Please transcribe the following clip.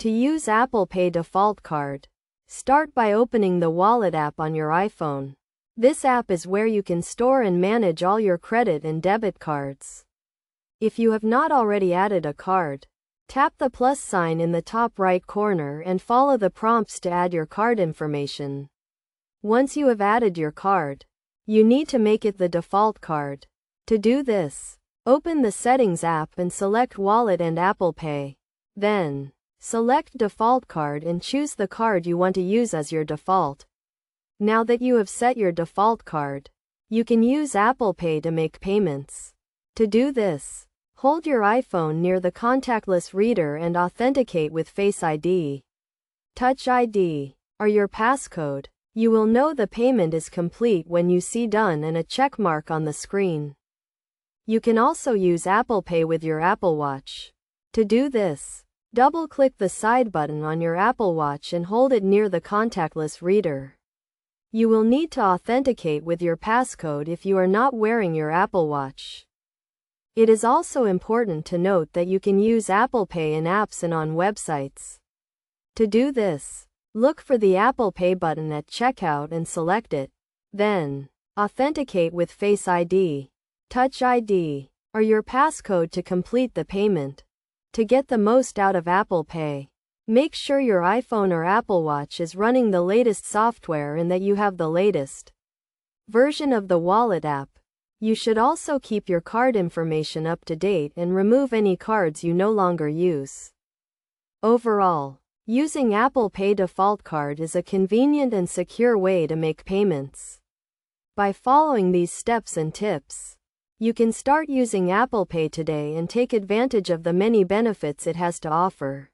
To use Apple Pay default card, start by opening the Wallet app on your iPhone. This app is where you can store and manage all your credit and debit cards. If you have not already added a card, tap the plus sign in the top right corner and follow the prompts to add your card information. Once you have added your card, you need to make it the default card. To do this, open the Settings app and select Wallet and Apple Pay. Then, select Default Card and choose the card you want to use as your default. Now that you have set your default card, you can use Apple Pay to make payments. To do this, hold your iPhone near the contactless reader and authenticate with Face ID, Touch ID, or your passcode. You will know the payment is complete when you see Done and a check mark on the screen. You can also use Apple Pay with your Apple Watch. To do this, double-click the side button on your Apple Watch and hold it near the contactless reader. You will need to authenticate with your passcode if you are not wearing your Apple Watch. It is also important to note that you can use Apple Pay in apps and on websites. To do this, look for the Apple Pay button at checkout and select it. Then, authenticate with Face ID, Touch ID, or your passcode to complete the payment. To get the most out of Apple Pay, make sure your iPhone or Apple Watch is running the latest software and that you have the latest version of the Wallet app. You should also keep your card information up to date and remove any cards you no longer use. Overall, using Apple Pay default card is a convenient and secure way to make payments. By following these steps and tips, you can start using Apple Pay today and take advantage of the many benefits it has to offer.